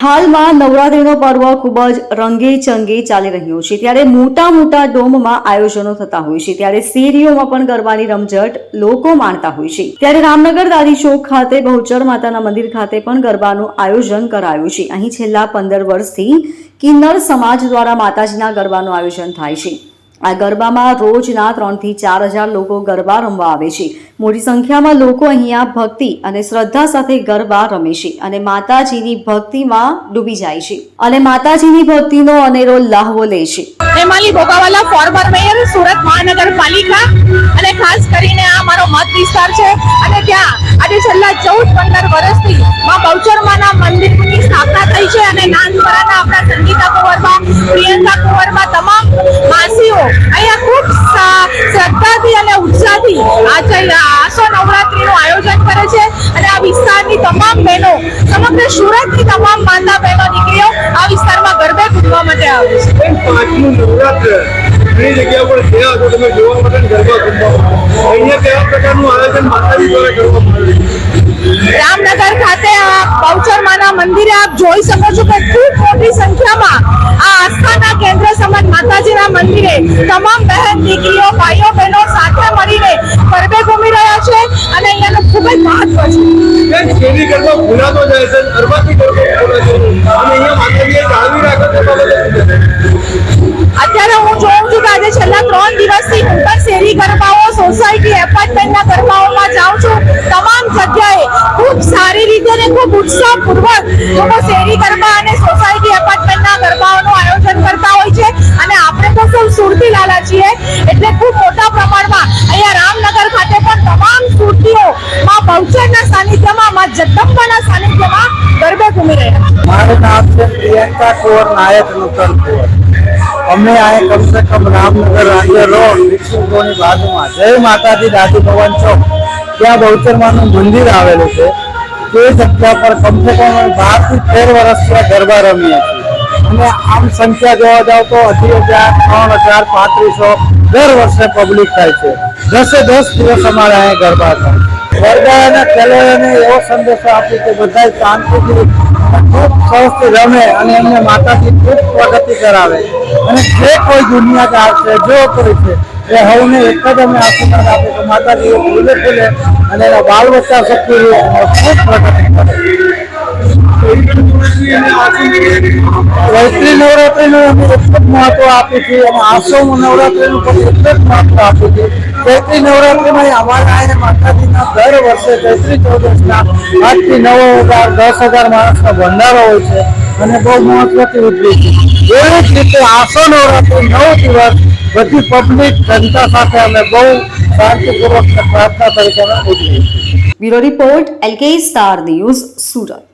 હાલમાં નવરાત્રીનો પર્વ ખૂબ જ રંગે ચંગે ચાલી રહ્યો છે ત્યારે મોટા ડોમમાં આયોજનો થતા હોય છે ત્યારે શેરીઓમાં પણ ગરબાની રમઝટ લોકો માણતા હોય છે ત્યારે રામનગર દાદી ચોક ખાતે બહુચર માતાના મંદિર ખાતે પણ ગરબાનું આયોજન કરાયું છે। અહીં છેલ્લા 15 વર્ષથી કિન્નર સમાજ દ્વારા માતાજીના ગરબાનું આયોજન થાય છે। આ ગરબામાં રોજના 3 થી 4 હજાર લોકો ગરબા રમવા આવે છે। મોટી સંખ્યામાં લોકો અહીંયા ભક્તિ અને શ્રદ્ધા સાથે ગરબા રમે છે અને માતાજીની ભક્તિમાં ડૂબી જાય છે અને માતાજીની ભક્તિનો અનેરો લાહવો લે છે। હેમાલી બોગાવાલા ફોર્મર મેયર સુરત મહાનગરપાલિકા અને ખાસ કરીને આ મારો મત વિસ્તાર છે અને ત્યાં આજે છેલ્લા 14-15 વર્ષથી માં બહુચરમાના મંદિરની સ્થાપના થઈ છે અને નાનપરાના આપણા સંગીતા કુંવરબા, પ્રિયંકા કુંવરબા તમામ માસીઓ અહીંયા ખૂબ શ્રદ્ધાથી અને ઉત્સાહથી આસો નવરાત્રીનું આયોજન કરે છે અને આ વિસ્તારની તમામ બહેનો સમગ્ર સુરતની તમામ માતા બહેનો દીકરીઓ આ વિસ્તારમાં ગરબે કૂદવા માટે આવે છે। ઘણી જગ્યા પર ગયા તો તમે જોવા માટે ગરબા કૂદવા અહીંયા કેવા પ્રકારનું આયોજન માતાજી દ્વારા કરવામાં આવે છે? રામનગર ખાતે બહુચર માના મંદિરે આપ જોઈ શકો છો કે ખૂબ મોટી સંખ્યામાં આ આસ્થાના કેન્દ્ર સમાન માતાજીના મંદિરે તમામ બહેન દીકરીઓ ભાઈઓ બહેનો સાથે મળીને ગરબે ઘૂમી રહ્યા છે અને અહીંયાનું ખૂબ જ મહત્વ છે। શેરી ગરબા ભૂલાતો જાય છે, ગરબાથી ગરબા ભૂલાય છે અને અહીંયા માતાજીએ જાળવી રાખે છે। અત્યારે હું જોઉં છું કે આજે છેલ્લા 3 દિવસથી હું પણ શેરી ગરબાઓ, સોસાયટી, એપાર્ટમેન્ટના ગરબાઓમાં જાઉં છું। તમામ જગ્યાએ ખૂબ સારી રીતે અને ખૂબ ઉત્સાહપૂર્વક લોકો શેરી ગરબા અને સોસાયટી, એપાર્ટમેન્ટના ગરબાઓનું આયોજન કરતા હોય છે અને આપણે તો સૌ સુરતી લાલા છીએ એટલે ખૂબ મોટા પ્રમાણમાં અહીંયા રામનગર ખાતે પણ તમામ સુરતીઓ માં બહુચરના સાનિધ્યમાં, માં જગદંબાના સાનિધ્યમાં ગરબે ઘૂમી રહ્યા છે। મારું નામ છે પ્રિયંકા કુંવર નાયક નૂતન કુંવર। અમે આए कम से कम रामनगर रांझर रोड विष्णुपुરની બાજુમાં જય માતાજી દાદી ભવન ચોક ત્યાં બહુચરમાનું મંદિર આવેલું છે। તે જગ્યા પર કમ સે કમ 12 થી 13 વર્ષથી ગરબા રમીએ છીએ અને આમ સંખ્યા જોવા જાવ તો 2,000, 3,000, 3,500 દર વર્ષે પબ્લિક થાય છે। 10 દિવસ અમારે અહીંયા ગરબા થાય। ગરબાના ખેલાડીઓને એવો સંદેશો આપ્યો કે બધા શાંતિથી ખૂબ સરસથી રમે અને એમને માતાજી ખૂબ પ્રગતિ કરાવે અને જે કોઈ દુનિયા ચાલશે જો કોઈ છે એ હવને એક જ અમે આશીર્વાદ આપે કે માતાજી ભૂલે ખુલે અને એના બાલ બચ્ચા શક્તિ ખૂબ પ્રગતિ કરે। ચૈત્રી નવરાત્રીનું અમે એટલું જ મહત્વ આપીએ છીએ અને આસો નવરાત્રીનું પણ એટલું જ મહત્વ આપીએ છીએ। ચૈત્રી નવરાત્રીમાં અમારા અહીંયા માતાજીના દર વર્ષે ચૈત્રી ચૌદશના 8 થી 9,000, 10,000 માણસનો ભંડારો હોય છે અને બહુ મહત્વથી ઉજવીએ છીએ। એવી જ રીતે આસો નવરાત્રી 9 દિવસ બધી પબ્લિક જનતા સાથે અમે બહુ શાંતિપૂર્વક પ્રાર્થના તરીકે અમે ઉજવીએ છીએ। Bureau report LK star news Surat.